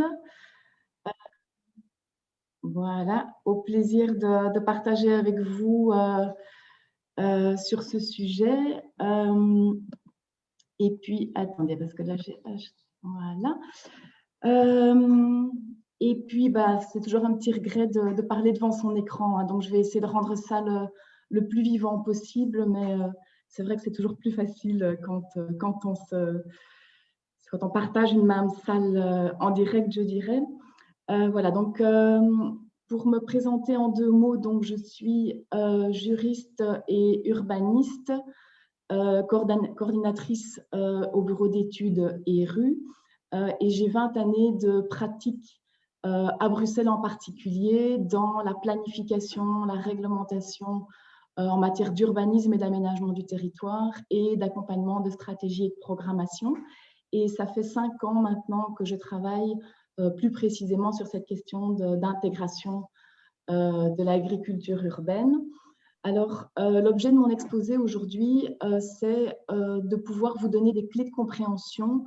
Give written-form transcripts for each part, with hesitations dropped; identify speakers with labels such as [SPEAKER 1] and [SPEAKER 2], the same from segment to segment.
[SPEAKER 1] monde. Voilà, au plaisir de partager avec vous sur ce sujet. Et puis, attendez, parce que là, voilà. Et puis, c'est toujours un petit regret de parler devant son écran, hein, donc je vais essayer de rendre ça le plus vivant possible, mais c'est vrai que c'est toujours plus facile quand on partage une même salle en direct, je dirais. Voilà, donc pour me présenter en 2 mots, donc je suis juriste et urbaniste, coordinatrice au bureau d'études ERU, et j'ai 20 années de pratique à Bruxelles en particulier dans la planification, la réglementation en matière d'urbanisme et d'aménagement du territoire et d'accompagnement de stratégie et de programmation. Et ça fait 5 ans maintenant que je travaille plus précisément sur cette question d'intégration de l'agriculture urbaine. Alors, l'objet de mon exposé aujourd'hui, c'est de pouvoir vous donner des clés de compréhension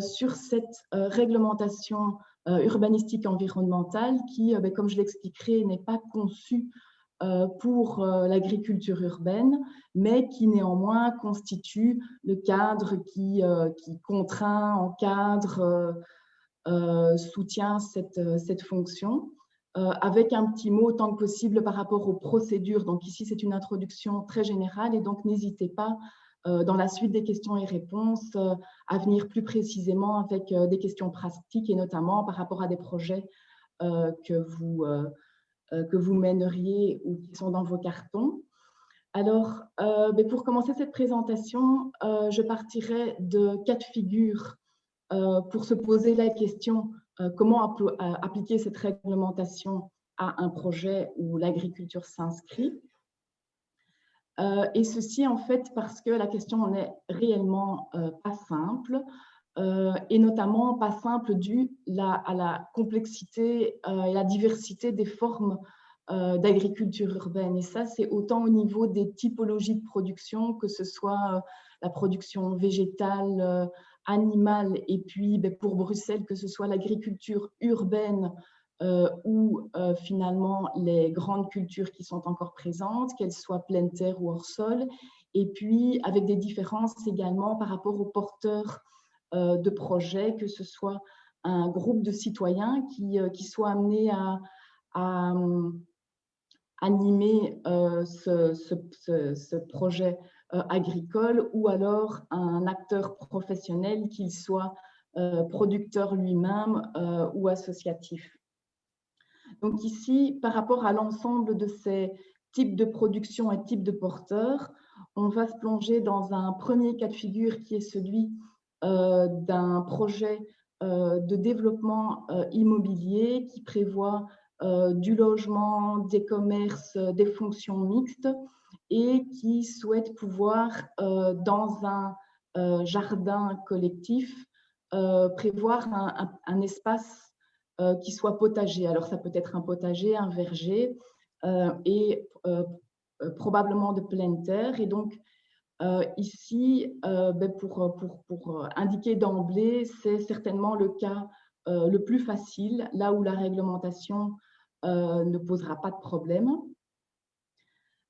[SPEAKER 1] sur cette réglementation urbanistique environnementale qui, comme je l'expliquerai, n'est pas conçue pour l'agriculture urbaine, mais qui néanmoins constitue le cadre qui contraint, encadre, soutient cette fonction. Avec un petit mot autant que possible par rapport aux procédures. Donc ici, c'est une introduction très générale et donc n'hésitez pas dans la suite des questions et réponses à venir plus précisément avec des questions pratiques et notamment par rapport à des projets que vous mèneriez ou qui sont dans vos cartons. Alors, pour commencer cette présentation, je partirai de 4 figures pour se poser la question comment appliquer cette réglementation à un projet où l'agriculture s'inscrit. Et ceci, en fait, parce que la question n'est réellement pas simple, et notamment pas simple due à la complexité et la diversité des formes d'agriculture urbaine. Et ça, c'est autant au niveau des typologies de production, que ce soit la production végétale, animale, et puis pour Bruxelles, que ce soit l'agriculture urbaine ou finalement les grandes cultures qui sont encore présentes, qu'elles soient pleine terre ou hors sol, et puis avec des différences également par rapport aux porteurs de projets, que ce soit un groupe de citoyens qui soit amené à animer ce projet agricole, ou alors un acteur professionnel, qu'il soit producteur lui-même ou associatif. Donc ici, par rapport à l'ensemble de ces types de production et types de porteurs, on va se plonger dans un premier cas de figure qui est celui d'un projet de développement immobilier qui prévoit du logement, des commerces, des fonctions mixtes, et qui souhaite pouvoir, dans un jardin collectif, prévoir un espace qui soit potager. Alors, ça peut être un potager, un verger, et probablement de pleine terre. Et donc, ici, pour indiquer d'emblée, c'est certainement le cas le plus facile, là où la réglementation ne posera pas de problème.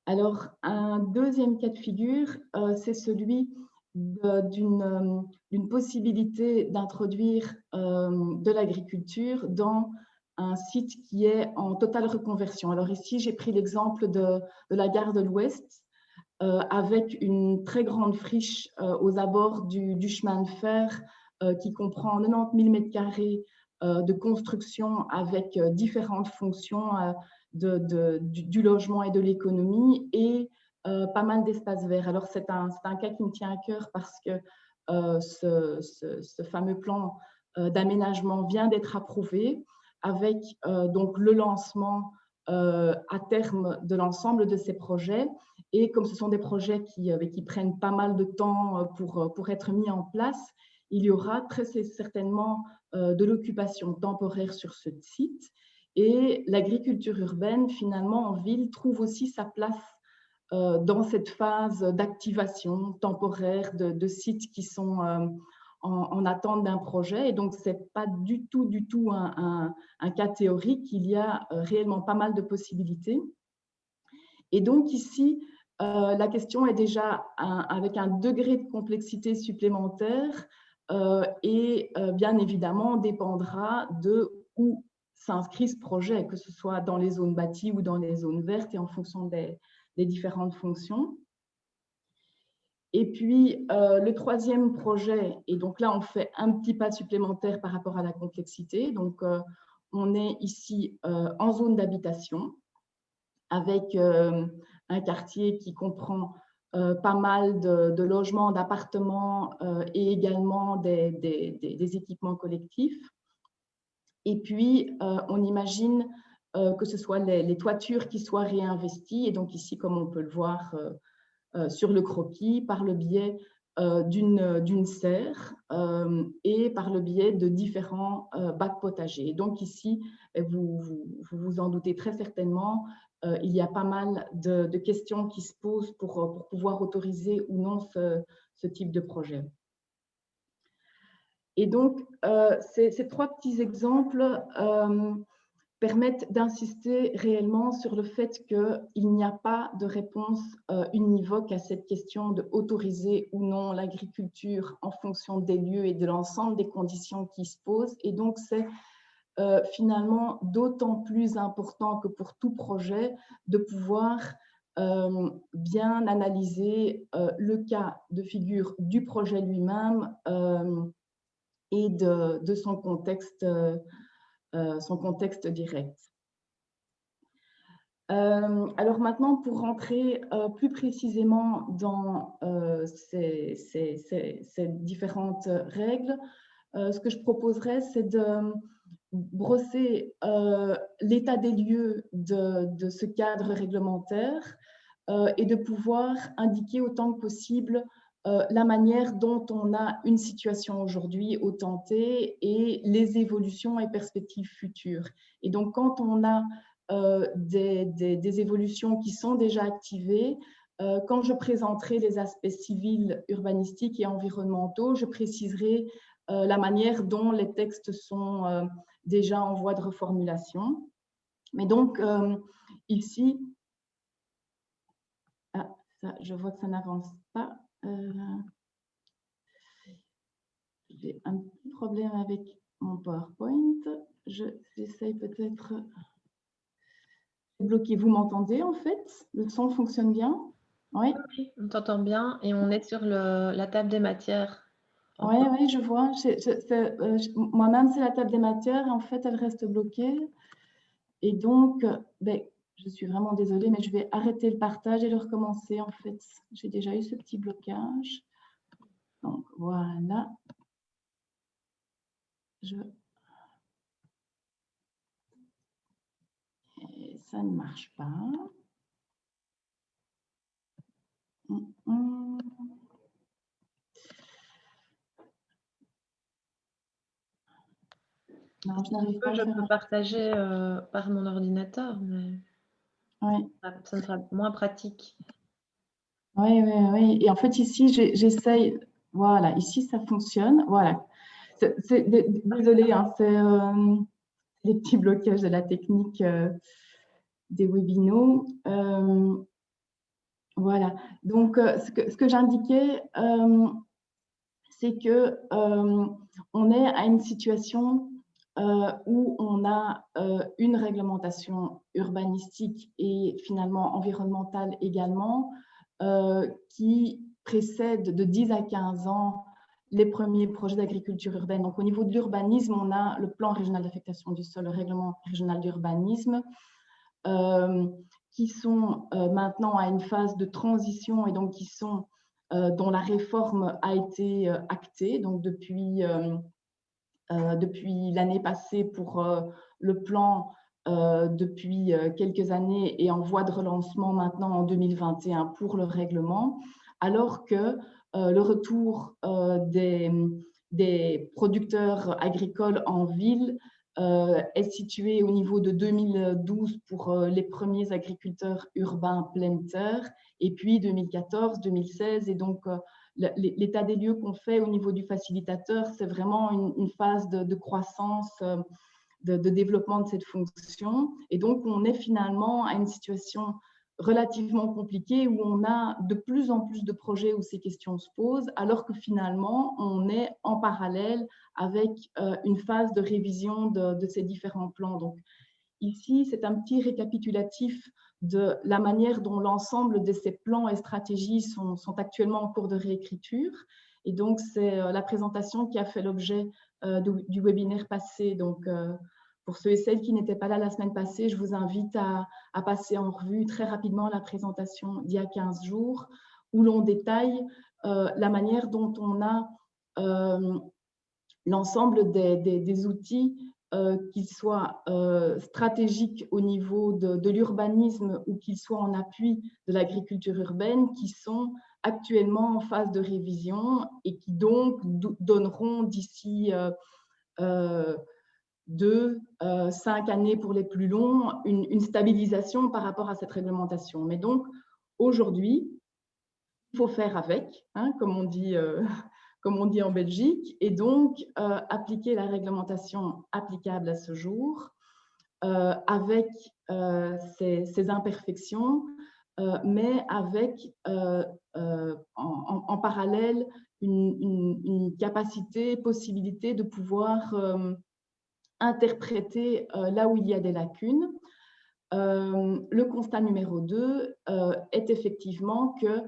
[SPEAKER 1] Alors, un deuxième cas de figure, c'est celui d'une possibilité d'introduire de l'agriculture dans un site qui est en totale reconversion. Alors ici, j'ai pris l'exemple de la gare de l'Ouest, avec une très grande friche aux abords du chemin de fer qui comprend 90 000 m² de construction avec différentes fonctions du logement et de l'économie, et pas mal d'espaces verts. Alors, c'est un cas qui me tient à cœur parce que ce fameux plan d'aménagement vient d'être approuvé, avec donc le lancement à terme de l'ensemble de ces projets. Et comme ce sont des projets qui prennent pas mal de temps pour être mis en place, il y aura très certainement de l'occupation temporaire sur ce site. Et l'agriculture urbaine, finalement, en ville, trouve aussi sa place dans cette phase d'activation temporaire de sites qui sont en attente d'un projet. Et donc, ce n'est pas du tout un cas théorique. Il y a réellement pas mal de possibilités. Et donc, ici, la question est déjà avec un degré de complexité supplémentaire et bien évidemment dépendra de où s'inscrit ce projet, que ce soit dans les zones bâties ou dans les zones vertes et en fonction des différentes fonctions. Et puis, le troisième projet, et donc là, on fait un petit pas supplémentaire par rapport à la complexité. Donc, on est ici en zone d'habitation avec un quartier qui comprend pas mal de logements, d'appartements et également des équipements collectifs. Et puis, on imagine que ce soit les toitures qui soient réinvesties. Et donc ici, comme on peut le voir sur le croquis, par le biais d'une serre et par le biais de différents bacs potagers. Et donc ici, vous en doutez très certainement, il y a pas mal de questions qui se posent pour pouvoir autoriser ou non ce type de projet. Et donc, ces trois petits exemples permettent d'insister réellement sur le fait qu'il n'y a pas de réponse univoque à cette question de autoriser ou non l'agriculture en fonction des lieux et de l'ensemble des conditions qui se posent. Et donc, c'est finalement d'autant plus important que pour tout projet de pouvoir bien analyser le cas de figure du projet lui-même et de son contexte direct. Alors maintenant, pour rentrer plus précisément dans ces différentes règles, ce que je proposerais, c'est de brosser l'état des lieux de ce cadre réglementaire et de pouvoir indiquer autant que possible la manière dont on a une situation aujourd'hui au T et les évolutions et perspectives futures. Et donc, quand on a des évolutions qui sont déjà activées, quand je présenterai les aspects civils, urbanistiques et environnementaux, je préciserai la manière dont les textes sont déjà en voie de reformulation. Mais donc, ici, je vois que ça n'avance pas. J'ai un petit problème avec mon PowerPoint. J'essaye peut-être de bloquer. Vous m'entendez en fait? Le son fonctionne bien? Oui.
[SPEAKER 2] Oui, on t'entend bien et on est sur la table des matières.
[SPEAKER 1] Oui, je vois. Moi-même, c'est la table des matières. En fait, elle reste bloquée. Et donc, je suis vraiment désolée, mais je vais arrêter le partage et le recommencer. En fait, j'ai déjà eu ce petit blocage. Donc, voilà. Et ça ne marche pas. Non, je n'arrive pas à faire.
[SPEAKER 2] Je peux partager par mon ordinateur, mais
[SPEAKER 1] oui.
[SPEAKER 2] Ça sera moins pratique.
[SPEAKER 1] Oui. Et en fait, ici, j'essaye. Voilà, ici, ça fonctionne. Voilà. Désolée, hein, c'est les petits blocages de la technique des webinaux. Voilà. Donc, ce que j'indiquais, c'est que on est à une situation où on a une réglementation urbanistique et finalement environnementale également, qui précède de 10 à 15 ans les premiers projets d'agriculture urbaine. Donc, au niveau de l'urbanisme, on a le plan régional d'affectation du sol, le règlement régional d'urbanisme, qui sont maintenant à une phase de transition et donc qui sont dont la réforme a été actée, donc depuis l'année passée pour le plan, depuis quelques années et en voie de relancement maintenant en 2021 pour le règlement, alors que le retour des producteurs agricoles en ville est situé au niveau de 2012 pour les premiers agriculteurs urbains pleine terre, et puis 2014, 2016, et donc l'état des lieux qu'on fait au niveau du facilitateur, c'est vraiment une phase de croissance, de développement de cette fonction. Et donc, on est finalement à une situation relativement compliquée où on a de plus en plus de projets où ces questions se posent, alors que finalement, on est en parallèle avec une phase de révision de ces différents plans. Donc, ici, c'est un petit récapitulatif de la manière dont l'ensemble de ces plans et stratégies sont actuellement en cours de réécriture. Et donc, c'est la présentation qui a fait l'objet du webinaire passé. Donc, pour ceux et celles qui n'étaient pas là la semaine passée, je vous invite à passer en revue très rapidement la présentation d'il y a 15 jours, où l'on détaille la manière dont on a l'ensemble des outils, qu'ils soient stratégiques au niveau de l'urbanisme ou qu'ils soient en appui de l'agriculture urbaine, qui sont actuellement en phase de révision et qui donc donneront d'ici 2, 5 années pour les plus longs, une stabilisation par rapport à cette réglementation. Mais donc, aujourd'hui, il faut faire avec, hein, comme on dit en Belgique, et donc appliquer la réglementation applicable à ce jour avec ses imperfections, mais avec en parallèle une capacité, possibilité de pouvoir interpréter là où il y a des lacunes. Le constat numéro 2 est effectivement que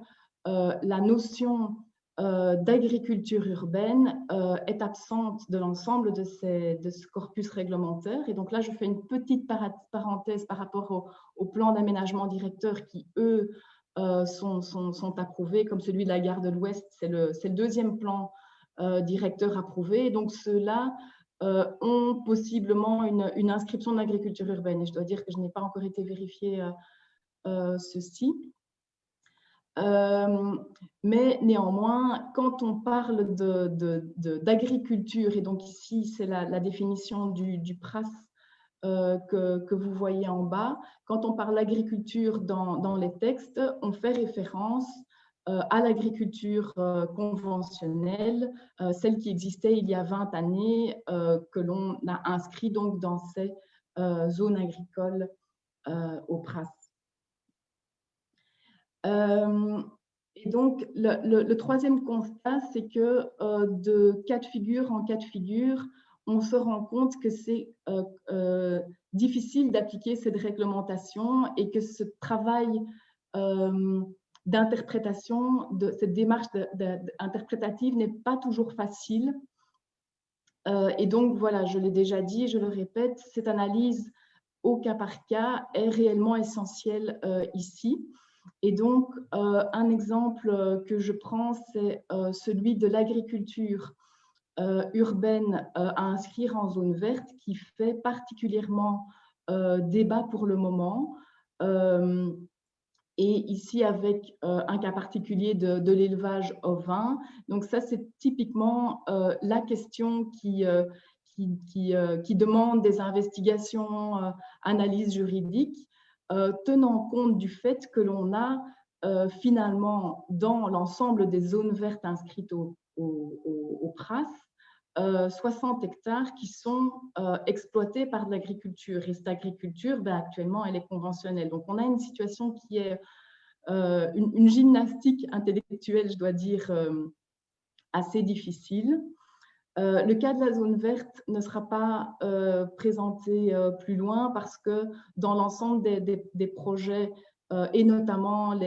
[SPEAKER 1] la notion d'agriculture urbaine est absente de l'ensemble de ce corpus réglementaire. Et donc là, je fais une petite parenthèse par rapport au plan d'aménagement directeur qui, eux, sont approuvés, comme celui de la gare de l'Ouest, c'est le deuxième plan directeur approuvé. Et donc ceux-là ont possiblement une inscription d'agriculture urbaine. Et je dois dire que je n'ai pas encore été vérifier ceci. Mais néanmoins, quand on parle d'agriculture, et donc ici c'est la définition du PRAS que vous voyez en bas, quand on parle d'agriculture dans les textes, on fait référence à l'agriculture conventionnelle, celle qui existait il y a 20 années, que l'on a inscrit donc dans ces zones agricoles au PRAS. Et donc, le troisième constat, c'est que de cas de figure en cas de figure, on se rend compte que c'est difficile d'appliquer cette réglementation et que ce travail d'interprétation, cette démarche interprétative n'est pas toujours facile. Et donc, voilà, je l'ai déjà dit, je le répète, cette analyse au cas par cas est réellement essentielle ici. Et donc, un exemple que je prends, c'est celui de l'agriculture urbaine à inscrire en zone verte, qui fait particulièrement débat pour le moment. Et ici, avec un cas particulier de l'élevage ovin. Donc ça, c'est typiquement la question qui demande des investigations, analyses juridiques, tenant compte du fait que l'on a finalement dans l'ensemble des zones vertes inscrites au PRAS, 60 hectares qui sont exploités par de l'agriculture. Et cette agriculture, ben, actuellement, elle est conventionnelle. Donc, on a une situation qui est une gymnastique intellectuelle, je dois dire, assez difficile. Le cas de la zone verte ne sera pas présenté plus loin parce que dans l'ensemble des projets, et notamment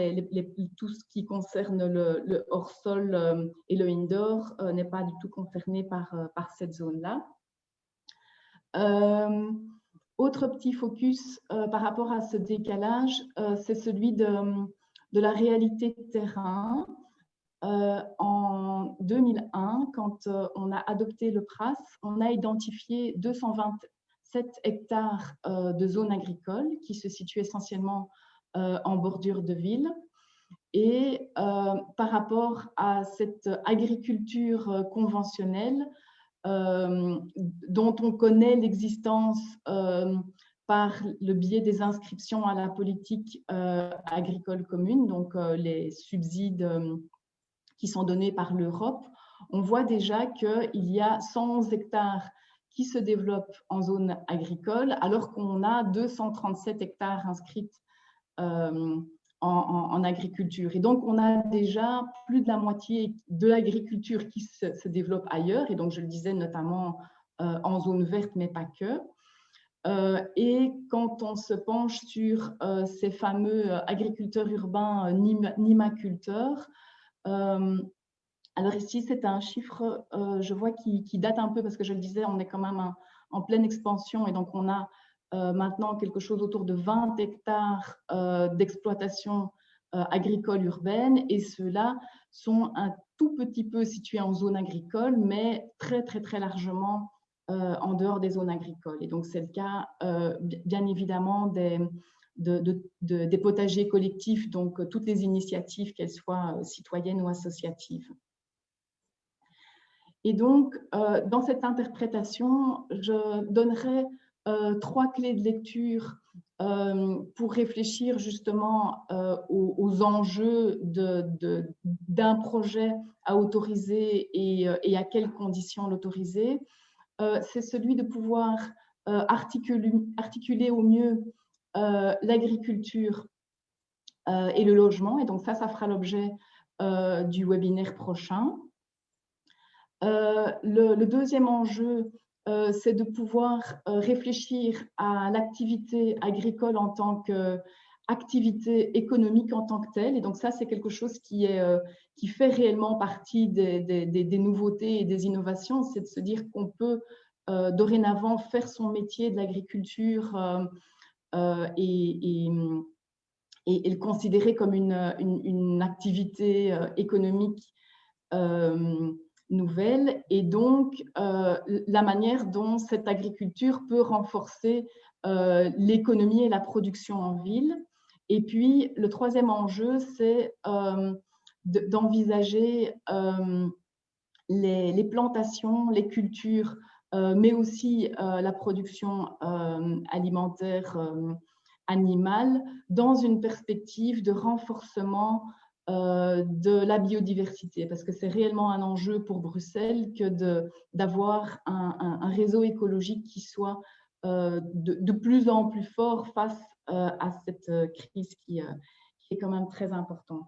[SPEAKER 1] tout ce qui concerne le hors-sol et le indoor, n'est pas du tout concerné par cette zone-là. Autre petit focus par rapport à ce décalage, c'est celui de la réalité de terrain. En 2001, quand on a adopté le PRAS, on a identifié 227 hectares de zones agricoles qui se situent essentiellement en bordure de ville. Et par rapport à cette agriculture conventionnelle, dont on connaît l'existence par le biais des inscriptions à la politique agricole commune, donc les subsides qui sont donnés par l'Europe, on voit déjà qu'il y a 111 hectares qui se développent en zone agricole, alors qu'on a 237 hectares inscrits en agriculture. Et donc, on a déjà plus de la moitié de l'agriculture qui se développe ailleurs, et donc je le disais notamment en zone verte, mais pas que. Et quand on se penche sur ces fameux agriculteurs urbains nimaculteurs, alors ici, c'est un chiffre, je vois, qui date un peu, parce que je le disais, on est quand même en pleine expansion, et donc on a maintenant quelque chose autour de 20 hectares d'exploitation agricole urbaine, et ceux-là sont un tout petit peu situés en zone agricole, mais très, très, très largement en dehors des zones agricoles. Et donc, c'est le cas, bien évidemment, des potagers collectifs, donc toutes les initiatives, qu'elles soient citoyennes ou associatives. Et donc, dans cette interprétation, je donnerai 3 clés de lecture pour réfléchir justement aux enjeux d'un projet à autoriser et à quelles conditions l'autoriser. C'est celui de pouvoir articuler au mieux l'agriculture et le logement. Et donc ça fera l'objet du webinaire prochain. Le deuxième enjeu, c'est de pouvoir réfléchir à l'activité agricole en tant qu'activité économique en tant que telle. Et donc ça, c'est quelque chose qui fait réellement partie des nouveautés et des innovations. C'est de se dire qu'on peut dorénavant faire son métier de l'agriculture et le considérer comme une activité économique nouvelle, et donc la manière dont cette agriculture peut renforcer l'économie et la production en ville. Et puis, le troisième enjeu, c'est d'envisager les plantations, les cultures, mais aussi la production alimentaire animale dans une perspective de renforcement de la biodiversité, parce que c'est réellement un enjeu pour Bruxelles que d'avoir un réseau écologique qui soit de plus en plus fort face à cette crise qui est quand même très importante.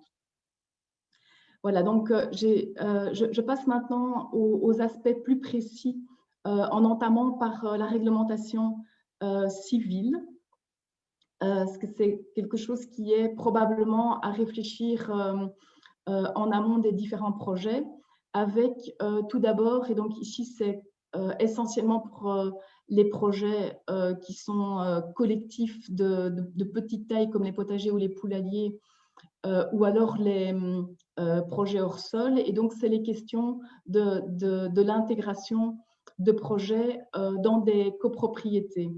[SPEAKER 1] Voilà, donc je passe maintenant aux aspects plus précis en entamant par la réglementation civile. Parce que c'est quelque chose qui est probablement à réfléchir en amont des différents projets, avec tout d'abord, et donc ici c'est essentiellement pour les projets qui sont collectifs de petite taille comme les potagers ou les poulaillers, ou alors les projets hors sol. Et donc c'est les questions de l'intégration de projets dans des copropriétés.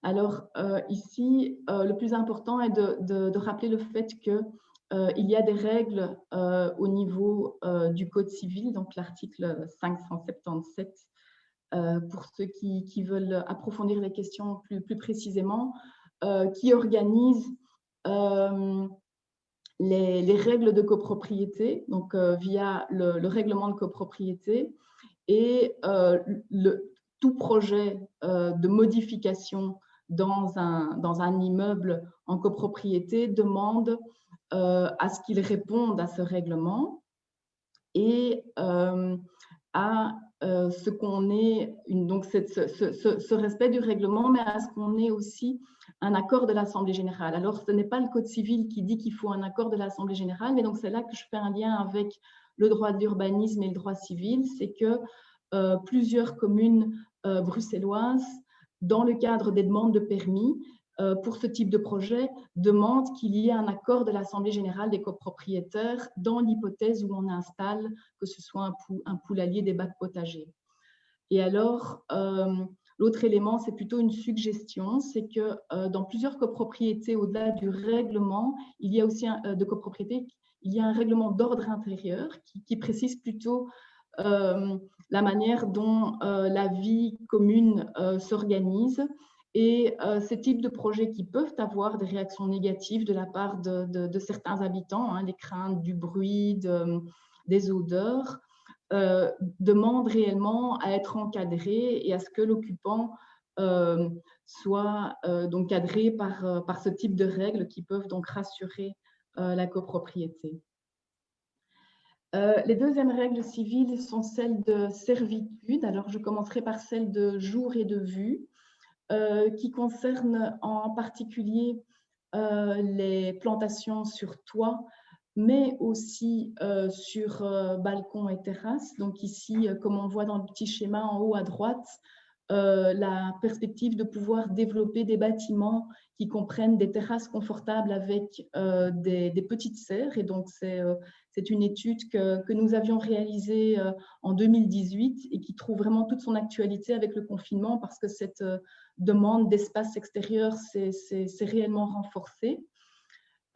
[SPEAKER 1] Alors ici, le plus important est de rappeler le fait qu'il y a des règles au niveau du Code civil, donc l'article 577, pour ceux qui veulent approfondir les questions plus précisément, qui organise les règles de copropriété, donc via le règlement de copropriété, et tout projet de modification dans un immeuble en copropriété demande à ce qu'il réponde à ce règlement et à ce qu'on ait, donc ce respect du règlement, mais à ce qu'on ait aussi un accord de l'Assemblée générale. Alors, ce n'est pas le Code civil qui dit qu'il faut un accord de l'Assemblée générale, mais donc c'est là que je fais un lien avec le droit de l'urbanisme et le droit civil, c'est que plusieurs communes bruxelloises, dans le cadre des demandes de permis pour ce type de projet, demandent qu'il y ait un accord de l'Assemblée générale des copropriétaires dans l'hypothèse où on installe, que ce soit un poulailler, des bacs potagers. Et alors, l'autre élément, c'est plutôt une suggestion, c'est que dans plusieurs copropriétés, au-delà du règlement, il y a aussi de copropriété, il y a un règlement d'ordre intérieur qui précise plutôt la manière dont la vie commune s'organise. Et ces types de projets qui peuvent avoir des réactions négatives de la part de certains habitants, hein, les craintes du bruit, des odeurs, demandent réellement à être encadrés et à ce que l'occupant soit donc cadré par ce type de règles qui peuvent donc rassurer la copropriété. Les deuxièmes règles civiles sont celles de servitude. Alors, je commencerai par celles de jour et de vue, qui concernent en particulier les plantations sur toit, mais aussi sur balcon et terrasse. Donc ici, comme on voit dans le petit schéma en haut à droite, la perspective de pouvoir développer des bâtiments qui comprennent des terrasses confortables avec des petites serres. Et donc, c'est une étude que nous avions réalisée en 2018 et qui trouve vraiment toute son actualité avec le confinement parce que cette demande d'espace extérieur s'est réellement renforcée.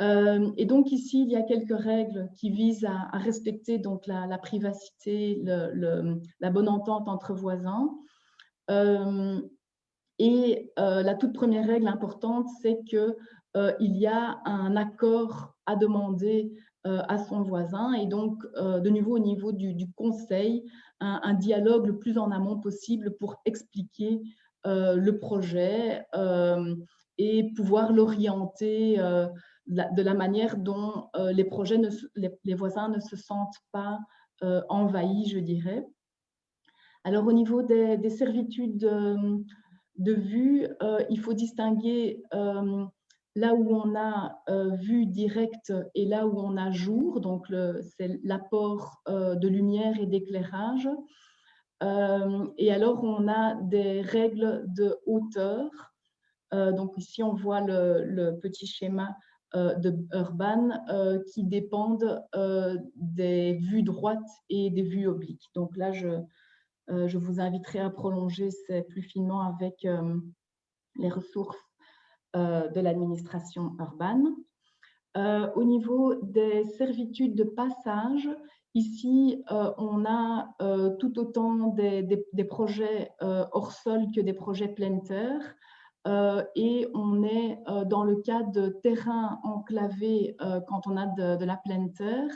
[SPEAKER 1] Et donc ici, il y a quelques règles qui visent à respecter donc la privacité, la bonne entente entre voisins. La toute première règle importante, c'est qu'il y a un accord à demander à son voisin et donc de nouveau au niveau du conseil, un dialogue le plus en amont possible pour expliquer le projet et pouvoir l'orienter de la manière dont les voisins ne se sentent pas envahis, je dirais. Alors, au niveau des servitudes de vue, il faut distinguer là où on a vue directe et là où on a jour, donc c'est l'apport de lumière et d'éclairage. Et alors, on a des règles de hauteur. Donc ici, on voit le petit schéma de Urban qui dépendent des vues droites et des vues obliques. Donc là, je vous inviterai à prolonger plus finement avec les ressources de l'administration urbaine. Au niveau des servitudes de passage, ici, on a tout autant des projets hors sol que des projets pleine terre. Et on est dans le cas de terrains enclavés quand on a de la pleine terre.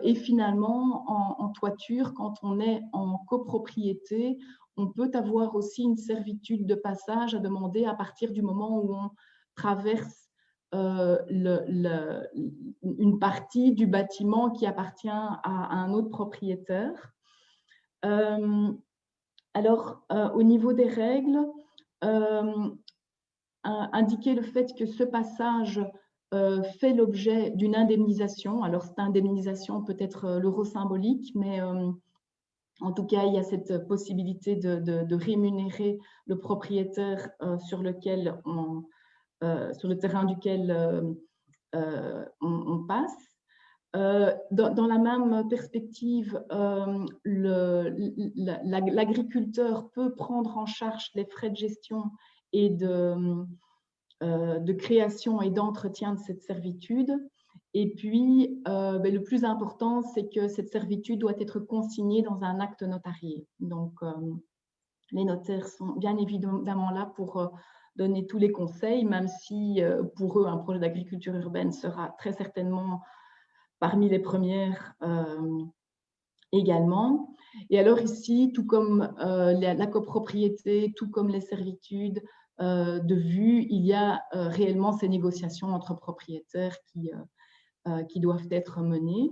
[SPEAKER 1] Et finalement, en toiture, quand on est en copropriété, on peut avoir aussi une servitude de passage à demander à partir du moment où on traverse une partie du bâtiment qui appartient à un autre propriétaire. Alors, au niveau des règles, indiquer le fait que ce passage fait l'objet d'une indemnisation. Alors, cette indemnisation peut être l'euro symbolique, mais en tout cas, il y a cette possibilité de rémunérer le propriétaire sur le terrain duquel on passe. Dans la même perspective, l'agriculteur peut prendre en charge les frais de gestion et de création et d'entretien de cette servitude. Et puis, le plus important, c'est que cette servitude doit être consignée dans un acte notarié. Donc, les notaires sont bien évidemment là pour donner tous les conseils, même si pour eux, un projet d'agriculture urbaine sera très certainement parmi les premières également. Et alors ici, tout comme la copropriété, tout comme les servitudes de vue, il y a réellement ces négociations entre propriétaires qui doivent être menées.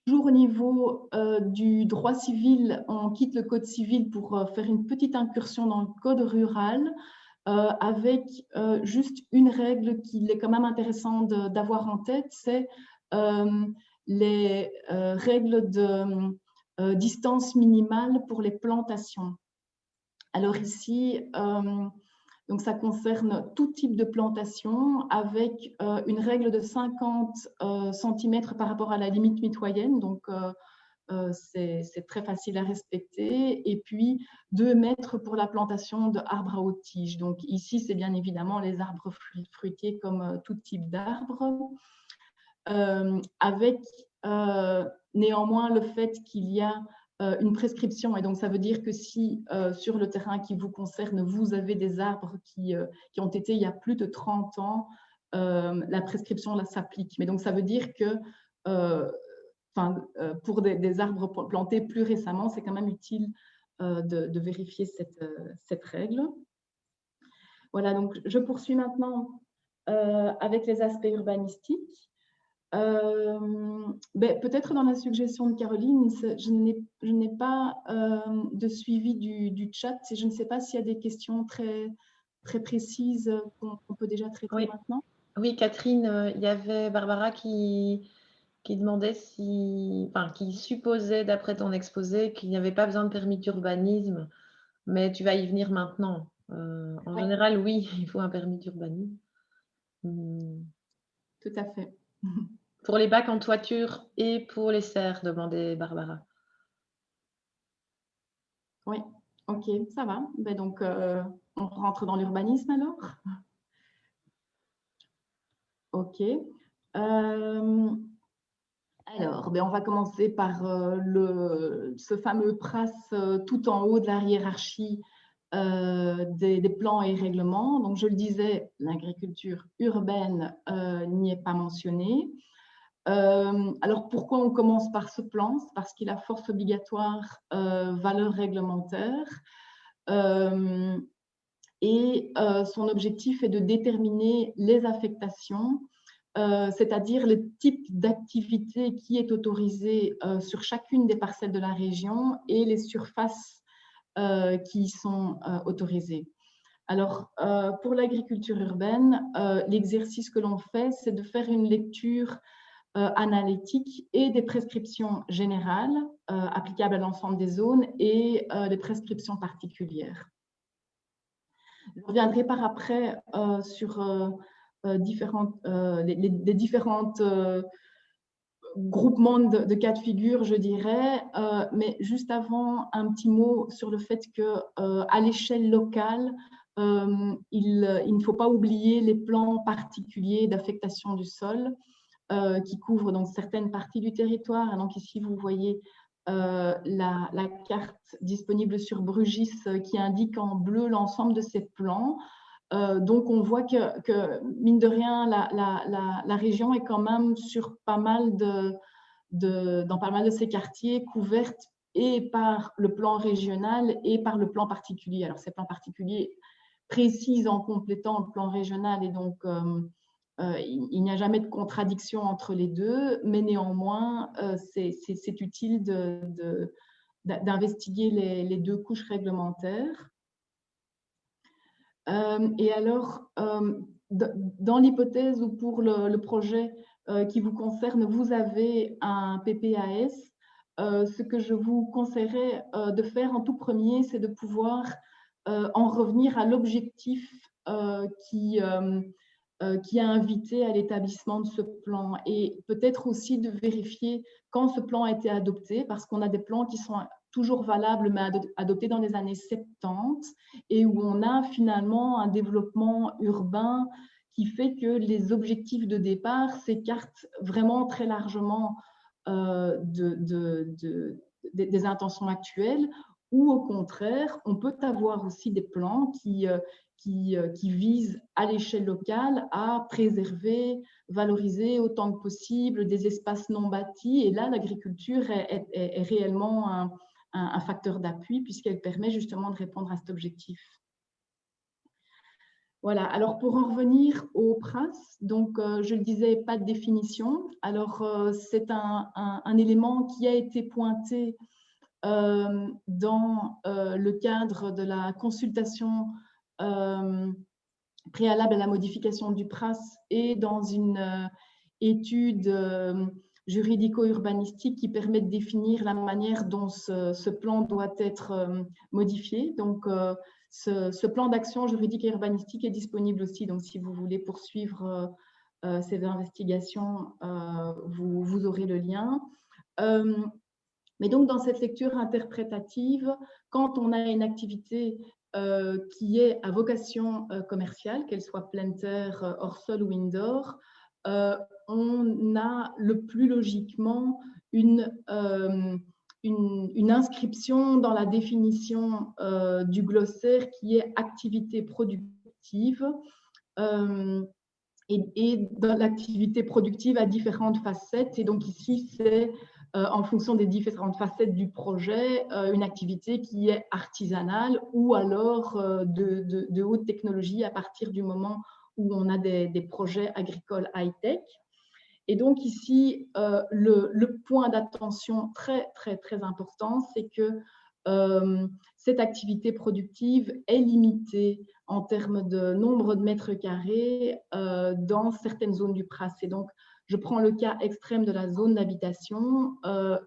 [SPEAKER 1] Toujours au niveau du droit civil, on quitte le code civil pour faire une petite incursion dans le code rural avec juste une règle qu'il est quand même intéressant d'avoir en tête, c'est les règles de distance minimale pour les plantations. Alors ici, donc ça concerne tout type de plantation avec une règle de 50 cm par rapport à la limite mitoyenne. Donc, c'est très facile à respecter. Et puis, 2 mètres pour la plantation d'arbres à haute tige. Donc, ici, c'est bien évidemment les arbres fruitiers comme tout type d'arbres. Avec néanmoins le fait qu'il y a une prescription. Et donc, ça veut dire que si sur le terrain qui vous concerne, vous avez des arbres qui ont été il y a plus de 30 ans, la prescription là, s'applique. Mais donc, ça veut dire que pour des arbres plantés plus récemment, c'est quand même utile de vérifier cette règle. Voilà, donc je poursuis maintenant avec les aspects urbanistiques. Peut-être dans la suggestion de Caroline, je n'ai pas de suivi du chat et je ne sais pas s'il y a des questions très, très précises qu'on peut déjà traiter maintenant.
[SPEAKER 2] Oui, Catherine, il y avait Barbara qui demandait qui supposait, d'après ton exposé, qu'il n'y avait pas besoin de permis d'urbanisme, mais tu vas y venir maintenant. En général, oui, il faut un permis d'urbanisme.
[SPEAKER 1] Tout à fait.
[SPEAKER 2] Pour les bacs en toiture et pour les serres, demandait Barbara.
[SPEAKER 1] Oui, ok, ça va. Donc, on rentre dans l'urbanisme alors. Ok. Alors, on va commencer par ce fameux PRAS tout en haut de la hiérarchie des plans et règlements. Donc, je le disais, l'agriculture urbaine n'y est pas mentionnée. Alors, pourquoi on commence par ce plan? C'est parce qu'il a force obligatoire valeur réglementaire. Et son objectif est de déterminer les affectations, c'est-à-dire le type d'activité qui est autorisé sur chacune des parcelles de la région et les surfaces qui y sont autorisées. Alors, pour l'agriculture urbaine, l'exercice que l'on fait, c'est de faire une lecture analytique et des prescriptions générales applicables à l'ensemble des zones et des prescriptions particulières. Je reviendrai par après sur les différentes groupements de cas de figure, je dirais, mais juste avant, un petit mot sur le fait qu'à l'échelle locale, il ne faut pas oublier les plans particuliers d'affectation du sol qui couvrent donc certaines parties du territoire. Donc ici, vous voyez la carte disponible sur Brugis qui indique en bleu l'ensemble de ces plans. Donc, on voit que mine de rien, la région est quand même sur pas mal dans pas mal de ces quartiers couvertes et par le plan régional et par le plan particulier. Alors, ces plans particuliers précisent en complétant le plan régional et donc il n'y a jamais de contradiction entre les deux, mais néanmoins, c'est utile d'investiguer les deux couches réglementaires. Et alors, dans l'hypothèse où pour le projet qui vous concerne, vous avez un PPAS, ce que je vous conseillerais de faire en tout premier, c'est de pouvoir en revenir à l'objectif qui a invité à l'établissement de ce plan et peut-être aussi de vérifier quand ce plan a été adopté, parce qu'on a des plans qui sont toujours valables, mais adoptés dans les années 70 et où on a finalement un développement urbain qui fait que les objectifs de départ s'écartent vraiment très largement des intentions actuelles, ou au contraire, on peut avoir aussi des plans qui visent à l'échelle locale à préserver, valoriser autant que possible des espaces non bâtis. Et là, l'agriculture est réellement un facteur d'appui puisqu'elle permet justement de répondre à cet objectif. Voilà, alors pour en revenir au PRAS, donc je le disais, pas de définition. Alors c'est un élément qui a été pointé dans le cadre de la consultation préalable à la modification du PRAS et dans une étude juridico-urbanistique qui permet de définir la manière dont ce plan doit être modifié. Donc, ce plan d'action juridique et urbanistique est disponible aussi. Donc, si vous voulez poursuivre ces investigations, vous aurez le lien. Mais donc, dans cette lecture interprétative, quand on a une activité qui est à vocation commerciale, qu'elle soit pleine terre, hors sol ou indoor, on a le plus logiquement une une inscription dans la définition du glossaire qui est activité productive. Et dans l'activité productive à différentes facettes. Et donc ici, c'est en fonction des différentes facettes du projet, une activité qui est artisanale ou alors de haute technologie à partir du moment où on a des projets agricoles high-tech. Et donc ici, le point d'attention très, très, très important, c'est que cette activité productive est limitée en termes de nombre de mètres carrés dans certaines zones du PRAS. Et donc, je prends le cas extrême de la zone d'habitation.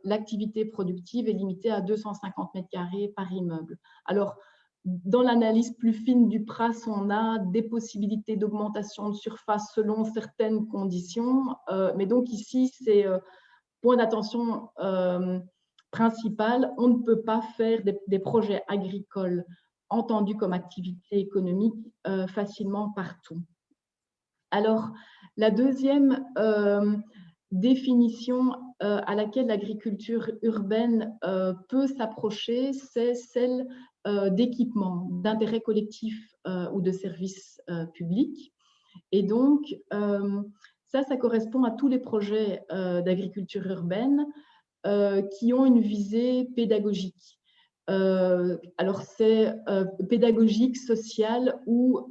[SPEAKER 1] L'activité productive est limitée à 250 mètres carrés par immeuble. Alors, dans l'analyse plus fine du PRAS, on a des possibilités d'augmentation de surface selon certaines conditions. Mais donc ici, c'est point d'attention principal, on ne peut pas faire des projets agricoles entendus comme activité économique facilement partout. Alors, la deuxième définition à laquelle l'agriculture urbaine peut s'approcher, c'est celle d'équipements, d'intérêt collectif ou de services publics. Et donc, ça correspond à tous les projets d'agriculture urbaine qui ont une visée pédagogique. Alors, c'est pédagogique, sociale ou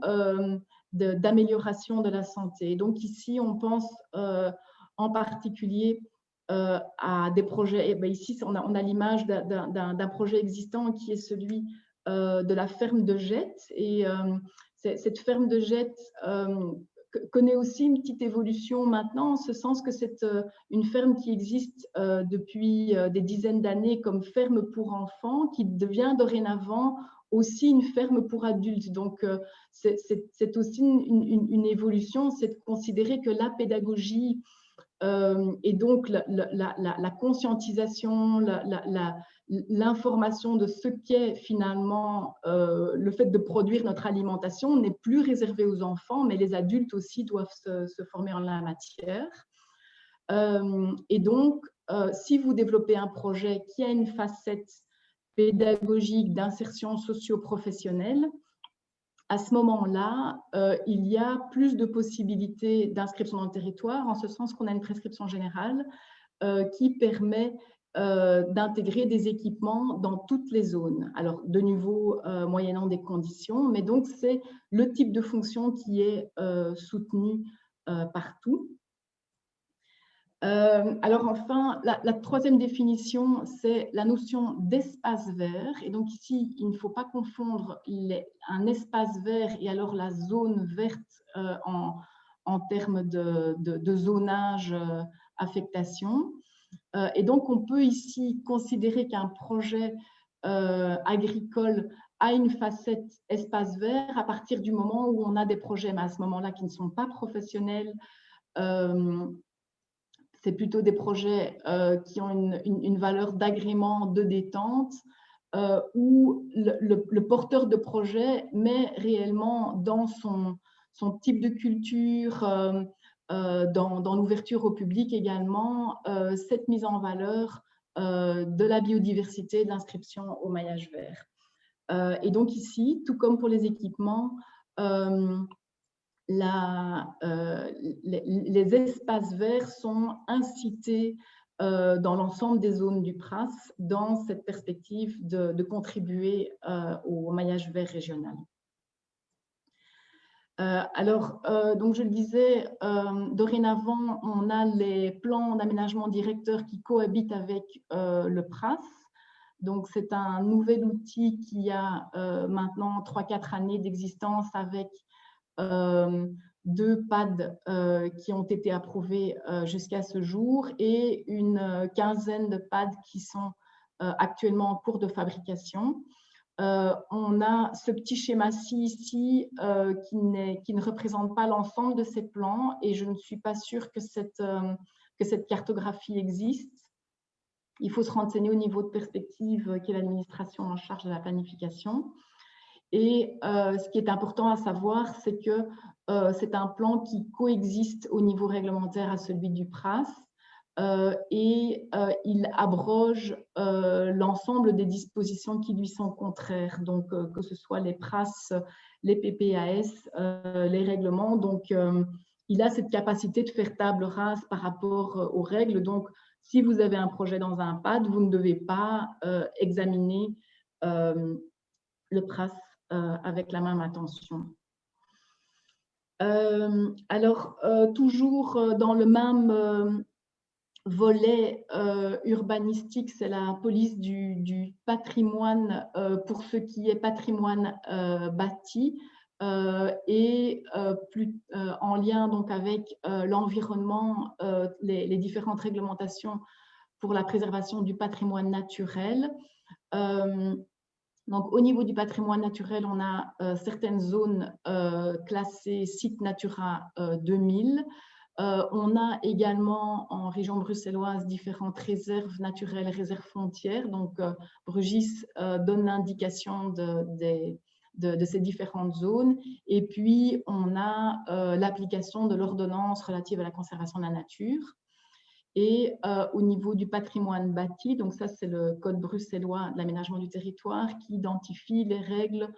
[SPEAKER 1] d'amélioration de la santé. Donc ici, on pense en particulier à des projets. Et bien ici, on a l'image d'un projet existant qui est celui de la ferme de Jette. Et cette ferme de Jette connaît aussi une petite évolution maintenant, en ce sens que c'est une ferme qui existe depuis des dizaines d'années comme ferme pour enfants, qui devient dorénavant aussi une ferme pour adultes. Donc, c'est aussi une évolution, c'est de considérer que la pédagogie et donc la conscientisation, l'information de ce qu'est finalement le fait de produire notre alimentation n'est plus réservé aux enfants, mais les adultes aussi doivent se former en la matière. Et donc, si vous développez un projet qui a une facette pédagogique d'insertion socio-professionnelle, à ce moment-là, il y a plus de possibilités d'inscription dans le territoire, en ce sens qu'on a une prescription générale qui permet d'intégrer des équipements dans toutes les zones. Alors, de nouveau, moyennant des conditions, mais donc c'est le type de fonction qui est soutenu partout. Alors enfin, la troisième définition, c'est la notion d'espace vert. Et donc ici, il ne faut pas confondre un espace vert et alors la zone verte en termes de zonage, affectation. Et donc, on peut ici considérer qu'un projet agricole a une facette espace vert à partir du moment où on a des projets, mais à ce moment-là, qui ne sont pas professionnels. C'est plutôt des projets qui ont une valeur d'agrément, de détente, où le porteur de projet met réellement dans son type de culture, dans l'ouverture au public également, cette mise en valeur de la biodiversité, de l'inscription au maillage vert. Et donc ici, tout comme pour les équipements, les espaces verts sont incités dans l'ensemble des zones du PRAS dans cette perspective de contribuer au maillage vert régional. Donc je le disais, dorénavant, on a les plans d'aménagement directeur qui cohabitent avec le PRAS. Donc c'est un nouvel outil qui a maintenant 3-4 années d'existence avec 2 PAD qui ont été approuvés jusqu'à ce jour et une quinzaine de PAD qui sont actuellement en cours de fabrication. On a ce petit schéma-ci ici qui ne représente pas l'ensemble de ces plans et je ne suis pas sûre que cette cartographie existe. Il faut se renseigner au niveau de perspective qui est l'administration en charge de la planification. Et ce qui est important à savoir, c'est que c'est un plan qui coexiste au niveau réglementaire à celui du PRAS. et il abroge l'ensemble des dispositions qui lui sont contraires, donc que ce soit les PRAS, les PPAS, les règlements. Donc, il a cette capacité de faire table rase par rapport aux règles. Donc, si vous avez un projet dans un PAD, vous ne devez pas examiner le PRAS avec la même attention. Alors, toujours dans le même volet urbanistique, c'est la police du patrimoine pour ce qui est patrimoine bâti et en lien donc avec l'environnement, les différentes réglementations pour la préservation du patrimoine naturel. Donc, au niveau du patrimoine naturel, on a certaines zones classées sites Natura 2000. On a également en région bruxelloise différentes réserves naturelles, réserves frontières. Donc, Brugis donne l'indication de ces différentes zones. Et puis, on a l'application de l'ordonnance relative à la conservation de la nature. Et au niveau du patrimoine bâti, donc ça c'est le code bruxellois de l'aménagement du territoire qui identifie les règles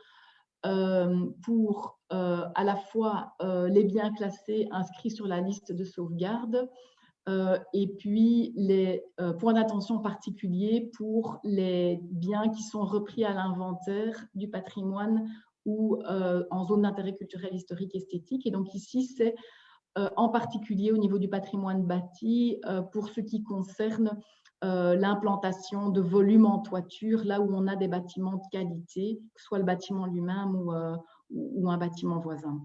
[SPEAKER 1] pour à la fois les biens classés inscrits sur la liste de sauvegarde et puis les points d'attention particuliers pour les biens qui sont repris à l'inventaire du patrimoine ou en zone d'intérêt culturel, historique, esthétique. Et donc ici, c'est en particulier au niveau du patrimoine bâti, pour ce qui concerne l'implantation de volumes en toiture, là où on a des bâtiments de qualité, que ce soit le bâtiment lui-même ou un bâtiment voisin.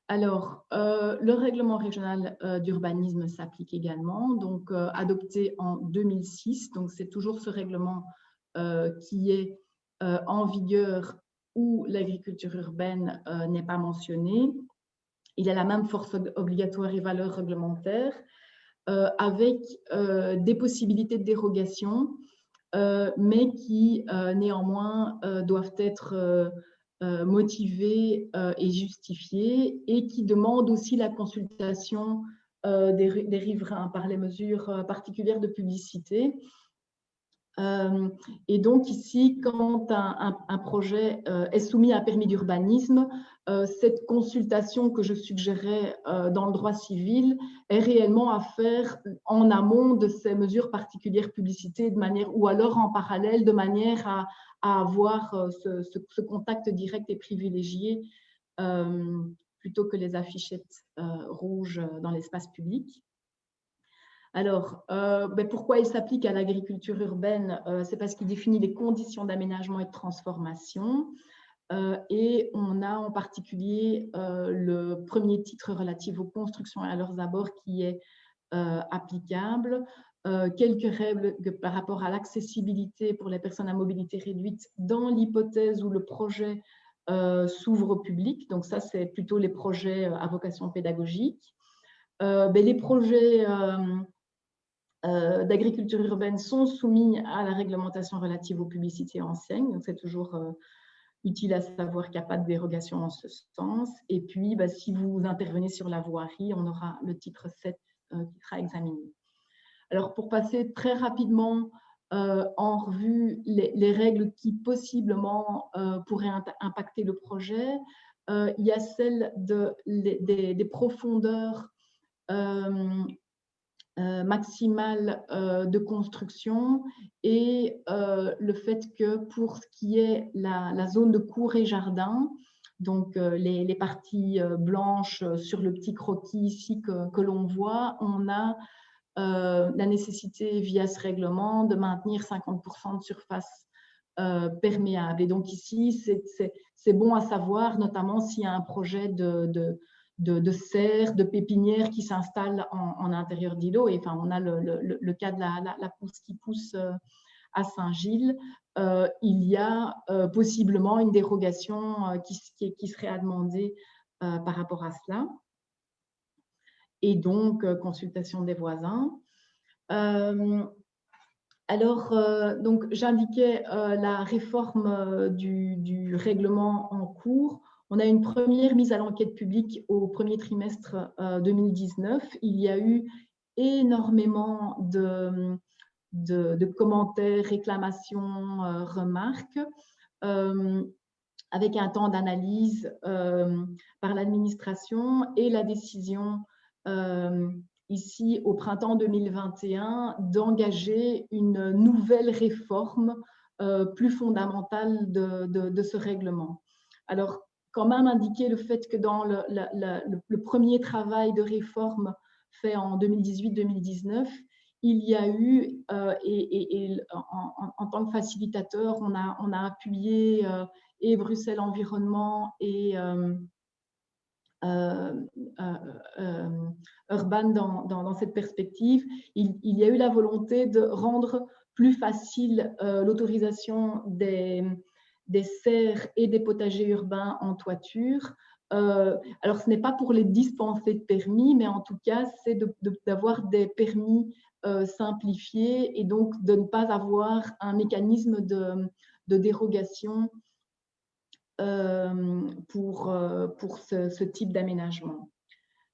[SPEAKER 1] Alors, le règlement régional d'urbanisme s'applique également, donc adopté en 2006. Donc, c'est toujours ce règlement qui est en vigueur où l'agriculture urbaine n'est pas mentionnée. Il a la même force obligatoire et valeur réglementaire, avec des possibilités de dérogation, mais qui néanmoins doivent être motivées et justifiées, et qui demandent aussi la consultation des riverains par les mesures particulières de publicité. Et donc ici, quand un projet est soumis à un permis d'urbanisme, cette consultation que je suggérais dans le droit civil est réellement à faire en amont de ces mesures particulières publicité, de manière, ou alors en parallèle, de manière à avoir ce contact direct et privilégié plutôt que les affichettes rouges dans l'espace public. Alors, pourquoi il s'applique à l'agriculture urbaine? C'est parce qu'il définit les conditions d'aménagement et de transformation. Et on a en particulier le premier titre relatif aux constructions et à leurs abords qui est applicable. Quelques règles par rapport à l'accessibilité pour les personnes à mobilité réduite dans l'hypothèse où le projet s'ouvre au public. Donc ça, c'est plutôt les projets à vocation pédagogique. Les projets d'agriculture urbaine sont soumis à la réglementation relative aux publicités enseignes. Donc, c'est toujours utile à savoir qu'il n'y a pas de dérogation en ce sens. Et puis, si vous intervenez sur la voirie, on aura le titre 7 qui sera examiné. Alors, pour passer très rapidement en revue les règles qui possiblement pourraient impacter le projet, il y a celle des profondeurs maximale de construction et le fait que pour ce qui est la zone de cour et jardin, donc les parties blanches sur le petit croquis ici que l'on voit, on a la nécessité via ce règlement de maintenir 50% de surface perméable. Et donc ici, c'est bon à savoir, notamment s'il y a un projet de serres, de pépinières qui s'installent en intérieur d'îlots. Et enfin, on a le cas de la pousse qui pousse à Saint-Gilles. Il y a possiblement une dérogation qui serait à demander par rapport à cela. Et donc, consultation des voisins. Alors, donc, j'indiquais la réforme du règlement en cours. On a une première mise à l'enquête publique au premier trimestre 2019. Il y a eu énormément de commentaires, réclamations, remarques, avec un temps d'analyse par l'administration et la décision ici au printemps 2021 d'engager une nouvelle réforme plus fondamentale de ce règlement. Alors, quand même indiquer le fait que dans le premier travail de réforme fait en 2018-2019, il y a eu, en tant que facilitateur, on a appuyé et Bruxelles Environnement et Urban dans cette perspective. Il y a eu la volonté de rendre plus facile l'autorisation des serres et des potagers urbains en toiture. Alors, ce n'est pas pour les dispenser de permis, mais en tout cas, c'est d'avoir des permis simplifiés et donc de ne pas avoir un mécanisme de dérogation pour ce type d'aménagement.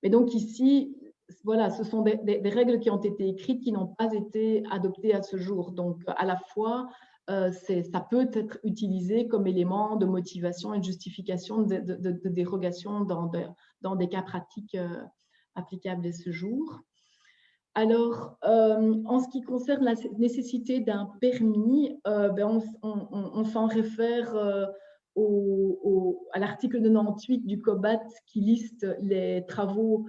[SPEAKER 1] Mais donc ici, voilà, ce sont des règles qui ont été écrites qui n'ont pas été adoptées à ce jour. Donc, à la fois, ça peut être utilisé comme élément de motivation et de justification de dérogation dans des cas pratiques applicables à ce jour. Alors, en ce qui concerne la nécessité d'un permis, on s'en réfère à l'article 98 du COBAT qui liste les travaux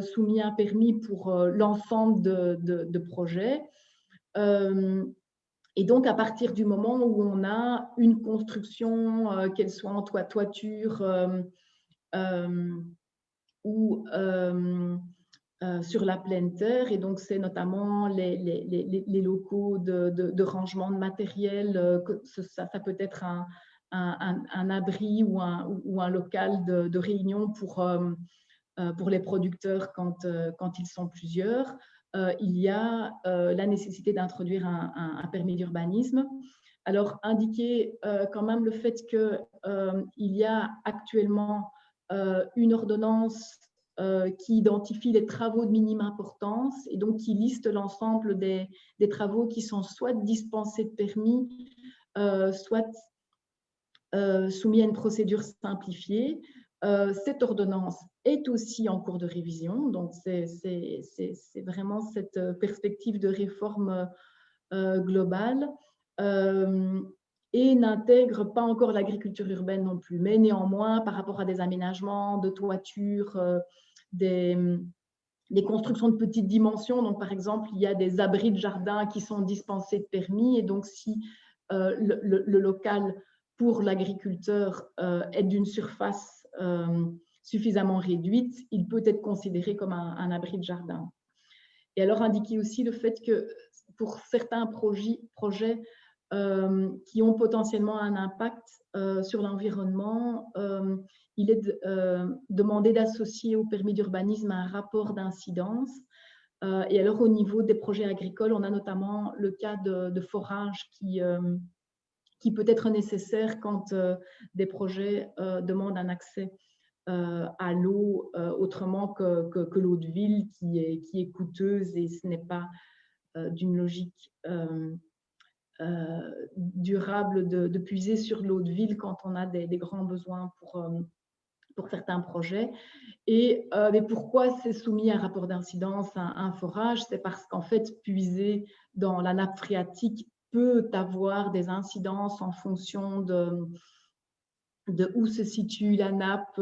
[SPEAKER 1] soumis à un permis pour l'ensemble de projets. Et donc, à partir du moment où on a une construction, qu'elle soit en toiture ou sur la pleine terre, et donc c'est notamment les locaux de rangement de matériel, ça peut être un abri ou un local de réunion pour les producteurs quand ils sont plusieurs. Il y a la nécessité d'introduire un permis d'urbanisme. Alors, indiquer quand même le fait qu'il y a actuellement une ordonnance qui identifie les travaux de minime importance et donc qui liste l'ensemble des travaux qui sont soit dispensés de permis, soit soumis à une procédure simplifiée. Cette ordonnance est aussi en cours de révision, donc c'est vraiment cette perspective de réforme globale et n'intègre pas encore l'agriculture urbaine non plus. Mais néanmoins, par rapport à des aménagements de toiture, des constructions de petites dimensions, donc par exemple, il y a des abris de jardin qui sont dispensés de permis, et donc si le local pour l'agriculteur est d'une surface suffisamment réduite, il peut être considéré comme un abri de jardin. Et alors indiquer aussi le fait que pour certains projets qui ont potentiellement un impact sur l'environnement, il est demandé d'associer au permis d'urbanisme un rapport d'incidence. Et alors au niveau des projets agricoles, on a notamment le cas de forage qui peut être nécessaire quand des projets demandent un accès à l'eau autrement que l'eau de ville qui est coûteuse, et ce n'est pas d'une logique durable de puiser sur l'eau de ville quand on a des grands besoins pour certains projets. Mais pourquoi c'est soumis à un rapport d'incidence, un forage? C'est parce qu'en fait, puiser dans la nappe phréatique peut avoir des incidences en fonction de où se situe la nappe,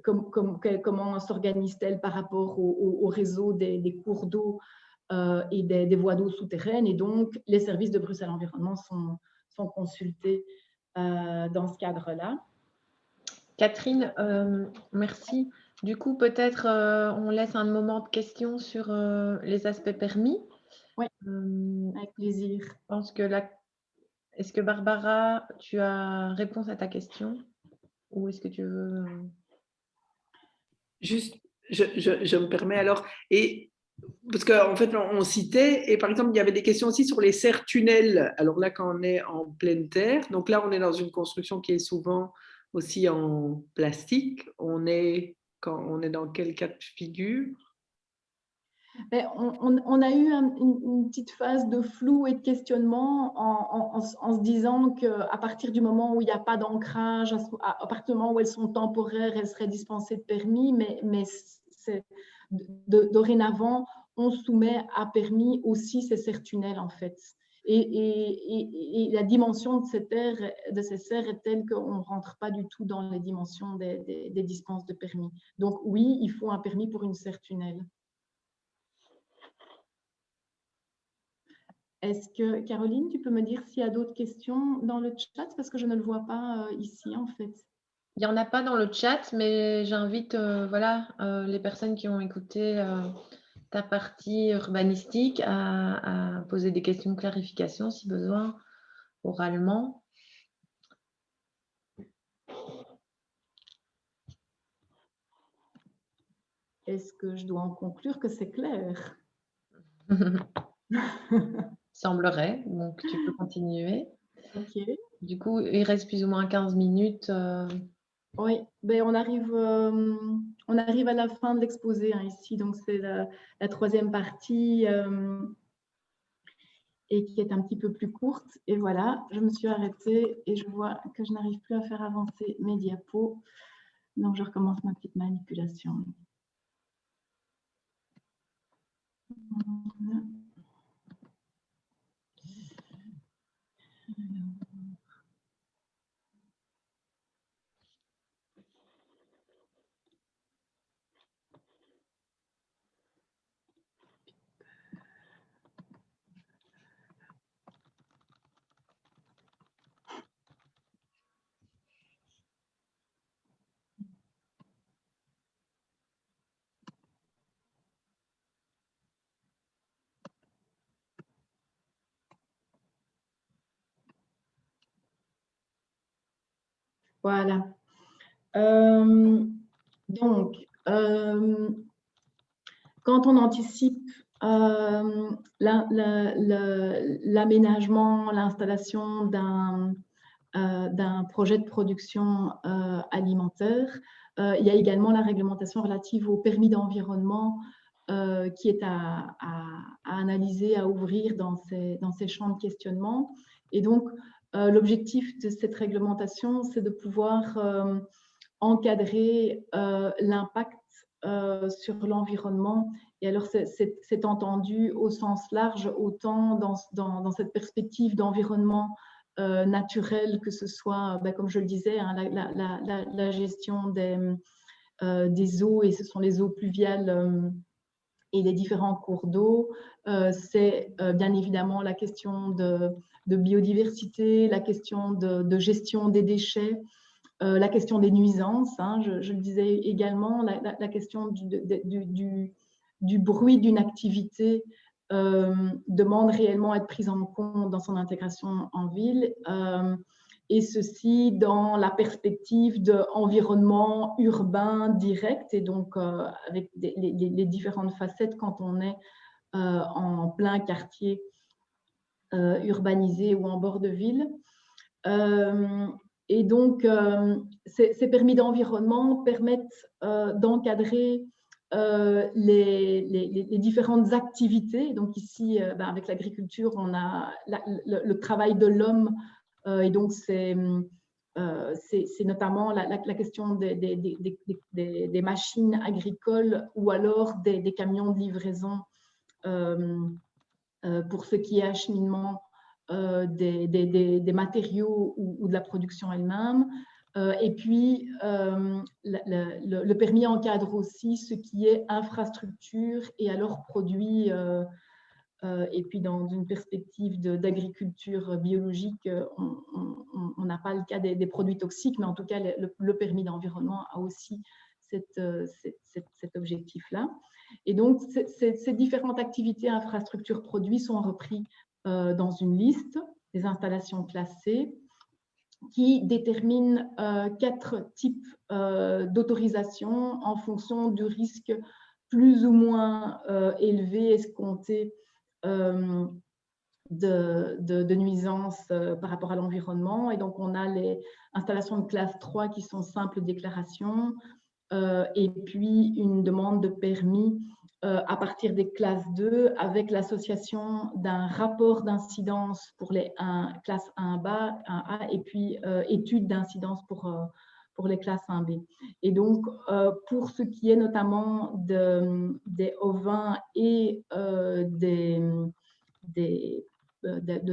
[SPEAKER 1] comment s'organise-t-elle par rapport au réseau des cours d'eau et des voies d'eau souterraines. Et donc, les services de Bruxelles Environnement sont consultés dans ce cadre-là.
[SPEAKER 2] Catherine, merci. Du coup, peut-être on laisse un moment de questions sur les aspects permis.
[SPEAKER 1] Oui, avec plaisir.
[SPEAKER 2] Je pense que est-ce que Barbara, tu as réponse à ta question? Ou est-ce que tu veux…
[SPEAKER 3] Juste, je me permets alors, et parce qu'en fait, on citait, et par exemple, il y avait des questions aussi sur les serres-tunnels. Alors là, quand on est en pleine terre, donc là, on est dans une construction qui est souvent aussi en plastique. Quand on est dans quel cas de figure?
[SPEAKER 1] Mais on a eu une petite phase de flou et de questionnement en se disant qu'à partir du moment où il n'y a pas d'ancrage, à partir du moment où elles sont temporaires, elles seraient dispensées de permis, mais dorénavant, on soumet à permis aussi ces serres tunnels en fait. Et la dimension de ces serres est telle qu'on ne rentre pas du tout dans les dimensions des dispenses de permis. Donc oui, il faut un permis pour une serre tunnel. Est-ce que, Caroline, tu peux me dire s'il y a d'autres questions dans le chat? Parce que je ne le vois pas ici, en fait.
[SPEAKER 2] Il n'y en a pas dans le chat, mais j'invite voilà, les personnes qui ont écouté ta partie urbanistique à poser des questions de clarification, si besoin, oralement.
[SPEAKER 1] Est-ce que je dois en conclure que c'est clair?
[SPEAKER 2] Semblerait, donc tu peux continuer.
[SPEAKER 1] Ok.
[SPEAKER 2] Du coup, il reste plus ou moins 15 minutes.
[SPEAKER 1] Oui, ben on arrive à la fin de l'exposé hein, ici, donc c'est la troisième partie et qui est un petit peu plus courte. Et voilà, je me suis arrêtée et je vois que je n'arrive plus à faire avancer mes diapos. Donc, je recommence ma petite manipulation. Voilà. Donc, quand on anticipe l'aménagement, l'installation d'un projet de production alimentaire, il y a également la réglementation relative au permis d'environnement qui est à analyser, à ouvrir dans ces champs de questionnement. Et donc, l'objectif de cette réglementation, c'est de pouvoir encadrer l'impact sur l'environnement. Et alors, c'est entendu au sens large, autant dans cette perspective d'environnement naturel, que ce soit, comme je le disais, hein, la gestion des eaux, et ce sont les eaux pluviales et les différents cours d'eau. C'est bien évidemment la question de biodiversité, la question de gestion des déchets, la question des nuisances, hein, je le disais également, la question du bruit d'une activité demande réellement à être prise en compte dans son intégration en ville, et ceci dans la perspective d'environnement urbain direct, et donc avec les différentes facettes quand on est en plein quartier urbanisé ou en bord de ville. Et donc, ces permis d'environnement permettent d'encadrer les différentes activités. Donc ici, avec l'agriculture, on a le travail de l'homme, et donc c'est notamment la question des machines agricoles ou alors des camions de livraison pour ce qui est acheminement des matériaux ou de la production elle-même. Et puis, le permis encadre aussi ce qui est infrastructure et alors produits. Et puis, dans une perspective d'agriculture biologique, on n'a pas le cas des produits toxiques, mais en tout cas, le permis d'environnement a aussi cet objectif-là. Et donc, ces différentes activités, infrastructures, produits sont repris dans une liste des installations classées qui détermine 4 types d'autorisation en fonction du risque plus ou moins élevé escompté de nuisances par rapport à l'environnement. Et donc, on a les installations de classe 3 qui sont simples déclarations, et puis une demande de permis à partir des classes 2 avec l'association d'un rapport d'incidence pour les classes 1A, et puis études d'incidence pour les classes 1B. Et donc, pour ce qui est notamment des ovins et de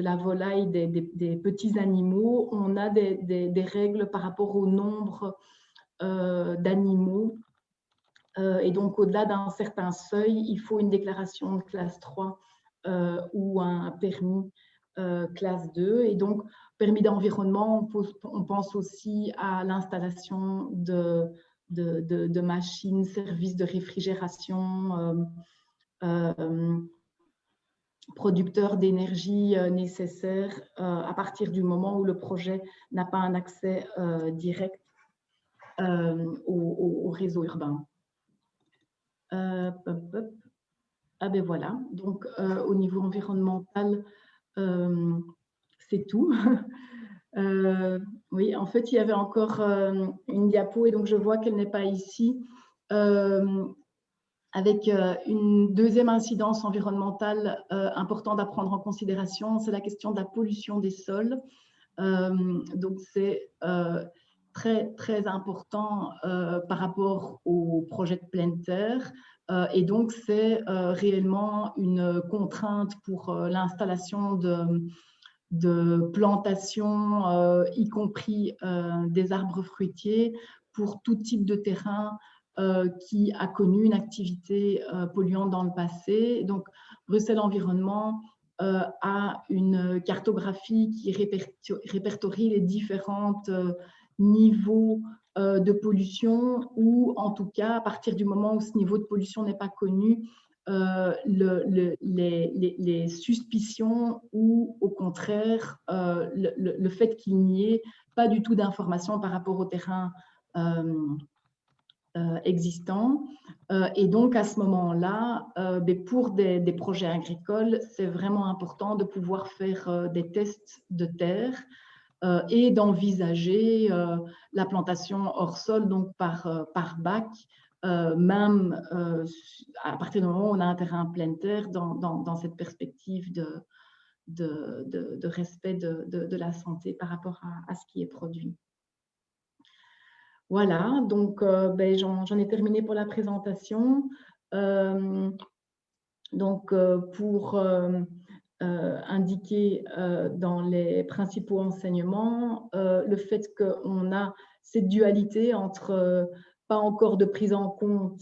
[SPEAKER 1] la volaille, des petits animaux, on a des règles par rapport au nombre d'animaux. Et donc, au-delà d'un certain seuil, il faut une déclaration de classe 3 ou un permis classe 2. Et donc, permis d'environnement, on pense aussi à l'installation de machines, services de réfrigération, producteurs d'énergie nécessaires à partir du moment où le projet n'a pas un accès direct au réseau urbain. Ah ben voilà, donc au niveau environnemental, c'est tout. Oui, en fait, il y avait encore une diapo et donc je vois qu'elle n'est pas ici, avec une deuxième incidence environnementale importante à prendre en considération, c'est la question de la pollution des sols. Donc c'est très, très important par rapport au projet de pleine terre. Et donc, c'est réellement une contrainte pour l'installation de plantations, y compris des arbres fruitiers, pour tout type de terrain qui a connu une activité polluante dans le passé. Donc, Bruxelles Environnement a une cartographie qui répertorie les différents niveaux de pollution, ou en tout cas, à partir du moment où ce niveau de pollution n'est pas connu, les suspicions ou au contraire le fait qu'il n'y ait pas du tout d'informations par rapport au terrain existant. Et donc, à ce moment-là, pour des projets agricoles, c'est vraiment important de pouvoir faire des tests de terre et d'envisager la plantation hors sol, donc par bac, même à partir du moment où on a un terrain pleine terre, dans cette perspective de respect de la santé par rapport à ce qui est produit. Voilà, donc j'en ai terminé pour la présentation. Donc, pour indiquer dans les principaux enseignements le fait qu'on a cette dualité entre pas encore de prise en compte,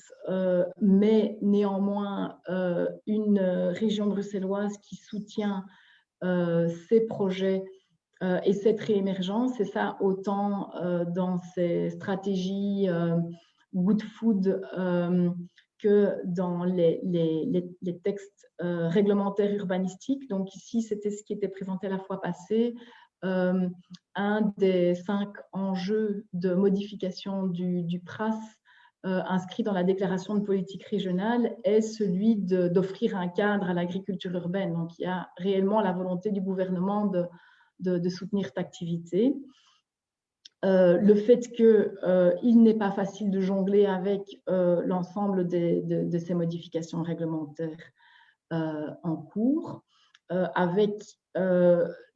[SPEAKER 1] mais néanmoins une région bruxelloise qui soutient ces projets et cette réémergence, et ça autant dans ces stratégies Good Food que dans les textes réglementaires urbanistiques. Donc ici, c'était ce qui était présenté la fois passée. Un des 5 enjeux de modification du PRAS inscrit dans la déclaration de politique régionale est celui d'offrir un cadre à l'agriculture urbaine. Donc il y a réellement la volonté du gouvernement de soutenir cette activité. Le fait qu'il n'est pas facile de jongler avec l'ensemble de ces modifications réglementaires en cours, avec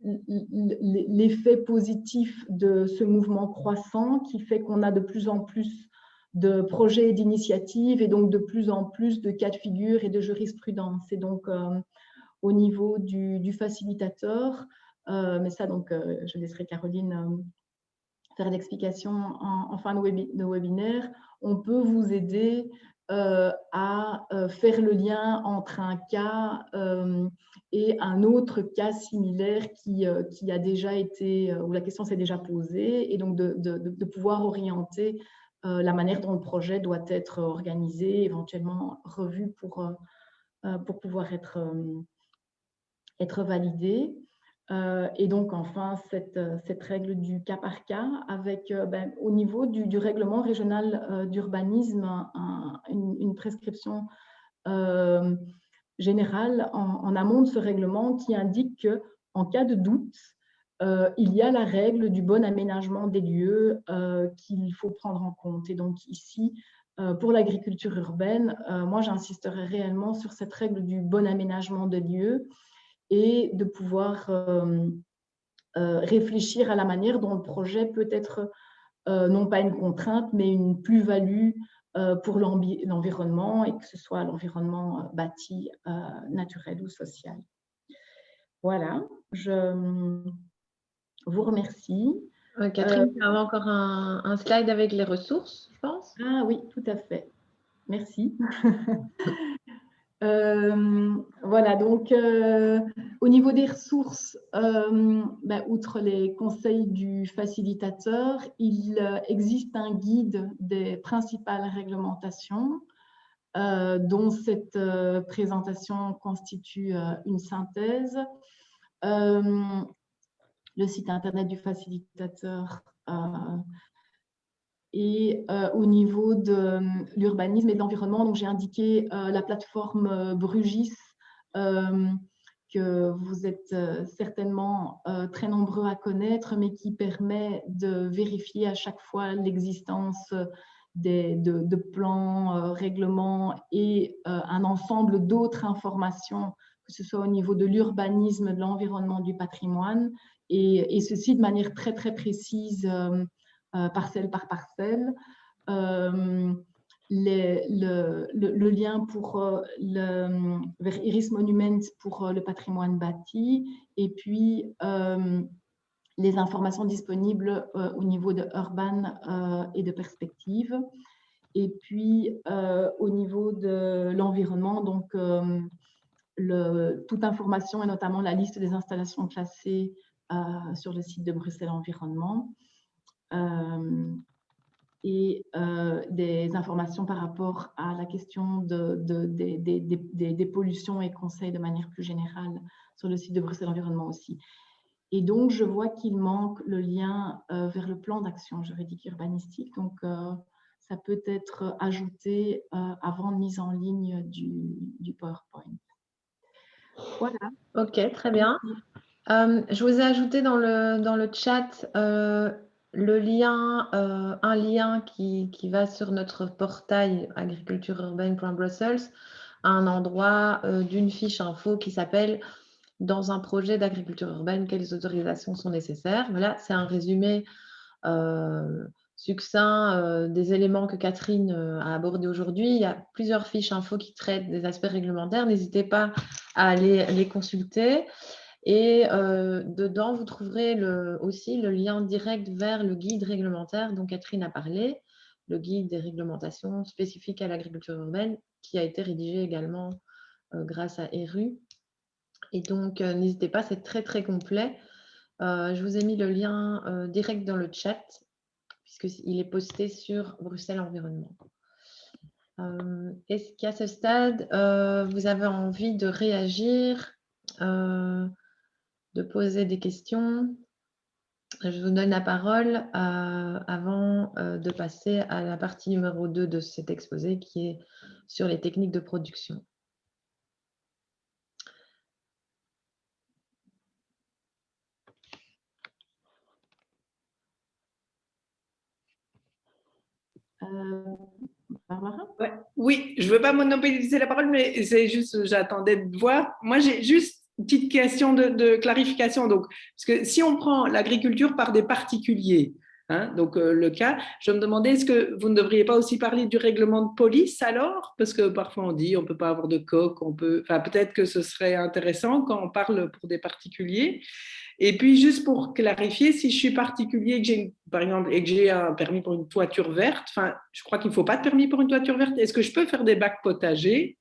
[SPEAKER 1] l'effet positif de ce mouvement croissant qui fait qu'on a de plus en plus de projets et d'initiatives et donc de plus en plus de cas de figure et de jurisprudence. Et donc, au niveau du facilitateur, mais ça, donc, je laisserai Caroline faire l'explication en fin de webinaire, on peut vous aider à faire le lien entre un cas et un autre cas similaire qui a déjà été, où la question s'est déjà posée, et donc de pouvoir orienter la manière dont le projet doit être organisé, éventuellement revu pour pouvoir être validé. Et donc, enfin, cette règle du cas par cas, avec au niveau du règlement régional d'urbanisme, une prescription générale en amont de ce règlement qui indique qu'en cas de doute, il y a la règle du bon aménagement des lieux qu'il faut prendre en compte. Et donc ici, pour l'agriculture urbaine, moi, j'insisterai réellement sur cette règle du bon aménagement de lieux et de pouvoir réfléchir à la manière dont le projet peut être non pas une contrainte, mais une plus-value pour l'environnement, et que ce soit l'environnement bâti, naturel ou social. Voilà, je vous remercie.
[SPEAKER 2] Catherine, tu as encore un slide avec les ressources, je pense.
[SPEAKER 1] Ah oui, tout à fait. Merci. Voilà, donc au niveau des ressources, outre les conseils du facilitateur, il existe un guide des principales réglementations dont cette présentation constitue une synthèse. Le site internet du facilitateur et au niveau de l'urbanisme et de l'environnement, donc j'ai indiqué la plateforme Brugis, que vous êtes certainement très nombreux à connaître, mais qui permet de vérifier à chaque fois l'existence de plans, règlements et un ensemble d'autres informations, que ce soit au niveau de l'urbanisme, de l'environnement, du patrimoine, et ceci de manière très, très précise, parcelle par parcelle. Le lien vers Iris Monument pour le patrimoine bâti, et puis les informations disponibles au niveau de Urban et de Perspective. Et puis au niveau de l'environnement, donc toute information et notamment la liste des installations classées sur le site de Bruxelles Environnement. Et des informations par rapport à la question des pollutions et conseils de manière plus générale sur le site de Bruxelles Environnement aussi. Et donc, je vois qu'il manque le lien vers le plan d'action juridique urbanistique. Donc, ça peut être ajouté avant la mise en ligne du PowerPoint. Voilà.
[SPEAKER 2] Ok, très bien. Je vous ai ajouté dans le chat le lien, un lien qui va sur notre portail agricultureurbaine.brussels, à un endroit d'une fiche info qui s'appelle « Dans un projet d'agriculture urbaine, quelles autorisations sont nécessaires ?» Voilà, c'est un résumé succinct des éléments que Catherine a abordés aujourd'hui. Il y a plusieurs fiches info qui traitent des aspects réglementaires. N'hésitez pas à aller les consulter. Et dedans, vous trouverez aussi le lien direct vers le guide réglementaire dont Catherine a parlé, le guide des réglementations spécifiques à l'agriculture urbaine, qui a été rédigé également grâce à ERU. Et donc, n'hésitez pas, c'est très, très complet. Je vous ai mis le lien direct dans le chat, puisqu'il est posté sur Bruxelles Environnement. Est-ce qu'à ce stade, vous avez envie de réagir, de poser des questions? Je vous donne la parole avant de passer à la partie numéro 2 de cet exposé qui est sur les techniques de production.
[SPEAKER 1] Barbara ?
[SPEAKER 3] Ouais. Oui, je ne veux pas monopoliser la parole, mais c'est juste, j'attendais de voir. Moi, j'ai juste une petite question de clarification. Donc, parce que si on prend l'agriculture par des particuliers, hein, donc le cas, je me demandais, est-ce que vous ne devriez pas aussi parler du règlement de police alors? Parce que parfois on dit on ne peut pas avoir de coq, enfin, peut-être que ce serait intéressant quand on parle pour des particuliers. Et puis, juste pour clarifier, si je suis particulier, que j'ai, par exemple, et que j'ai un permis pour une toiture verte, enfin, je crois qu'il ne faut pas de permis pour une toiture verte. Est-ce que je peux faire des bacs potagers?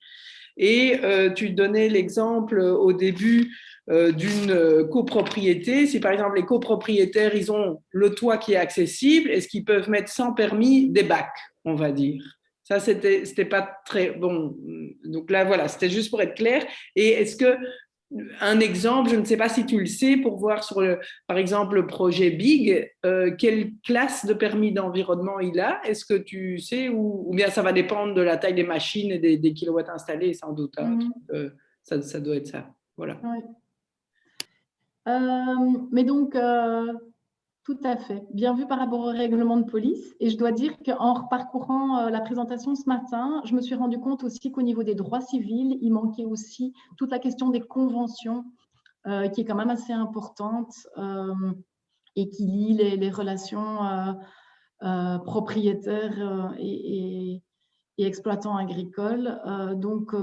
[SPEAKER 3] Et tu donnais l'exemple au début d'une copropriété. Si, par exemple, les copropriétaires, ils ont le toit qui est accessible, est-ce qu'ils peuvent mettre sans permis des bacs, on va dire? Ça, c'était pas très bon. Donc là, voilà, c'était juste pour être clair. Et est-ce que un exemple, je ne sais pas si tu le sais, pour voir sur, par exemple, le projet BIG, quelle classe de permis d'environnement il a? Est-ce que tu sais, ou bien ça va dépendre de la taille des machines et des kilowatts installés, sans doute. Hein, ça doit être ça. Voilà.
[SPEAKER 1] Oui. Mais donc, Tout à fait. Bien vu par rapport au règlement de police. Et je dois dire qu'en parcourant la présentation ce matin, je me suis rendu compte aussi qu'au niveau des droits civils, il manquait aussi toute la question des conventions, qui est quand même assez importante et qui lie les relations propriétaires et exploitants agricoles. Donc,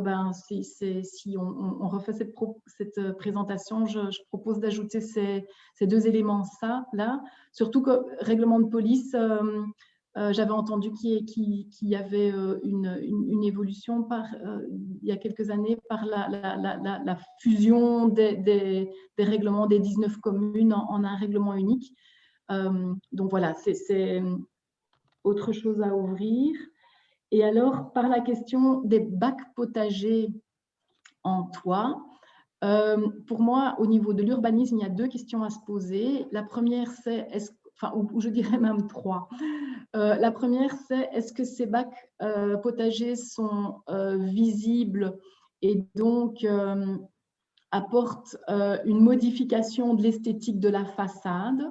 [SPEAKER 1] si on refait cette présentation, je propose d'ajouter ces deux éléments là. Surtout que règlement de police, j'avais entendu qu'il y avait une évolution il y a quelques années par la fusion des règlements des 19 communes en un règlement unique. Donc voilà, c'est autre chose à ouvrir. Et alors, par la question des bacs potagers en toit, pour moi, au niveau de l'urbanisme, il y a deux questions à se poser. La première, c'est, ou je dirais même trois. La première, c'est est-ce que ces bacs potagers sont visibles et donc apportent une modification de l'esthétique de la façade.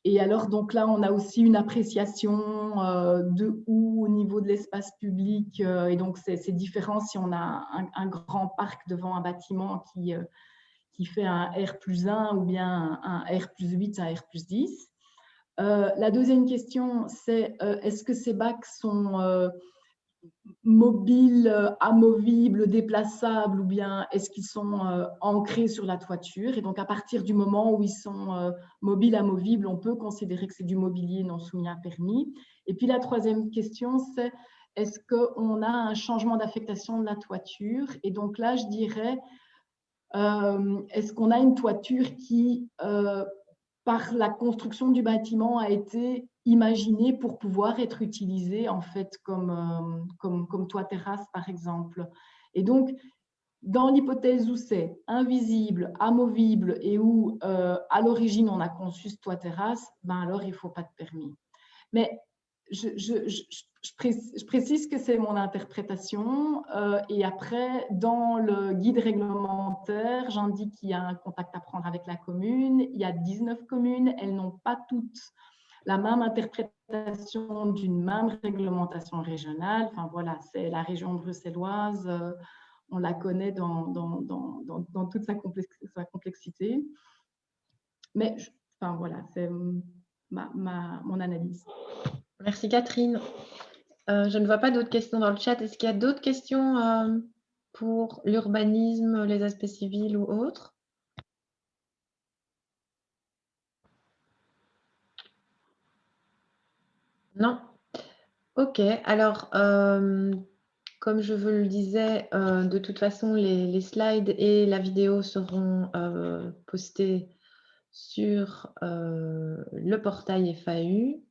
[SPEAKER 1] Et alors, donc là, on a aussi une appréciation de où au niveau de l'espace public. Et donc, c'est différent si on a un grand parc devant un bâtiment qui fait un R+1 ou bien un R+8, un R+10. La deuxième question, c'est est-ce que ces bacs sont mobiles, amovibles, déplaçables, ou bien est-ce qu'ils sont ancrés sur la toiture? Et donc, à partir du moment où ils sont mobiles, amovibles, on peut considérer que c'est du mobilier non soumis à permis. Et puis, la troisième question, c'est est-ce qu'on a un changement d'affectation de la toiture? Et donc là, je dirais, est-ce qu'on a une toiture qui, par la construction du bâtiment, a été imaginé pour pouvoir être utilisé en fait comme toit terrasse par exemple. Et donc, dans l'hypothèse où c'est invisible, amovible et où à l'origine on a conçu ce toit terrasse, ben alors il ne faut pas de permis. Mais je précise que c'est mon interprétation et après, dans le guide réglementaire, j'indique qu'il y a un contact à prendre avec la commune. Il y a 19 communes, elles n'ont pas toutes la même interprétation d'une même réglementation régionale. Enfin voilà, c'est la région bruxelloise, on la connaît dans toute sa complexité. Mais enfin voilà, c'est mon analyse.
[SPEAKER 2] Merci Catherine. Je ne vois pas d'autres questions dans le chat. Est-ce qu'il y a d'autres questions pour l'urbanisme, les aspects civils ou autres? Non. Ok. Alors, comme je vous le disais, de toute façon, les slides et la vidéo seront postés sur le portail FAU.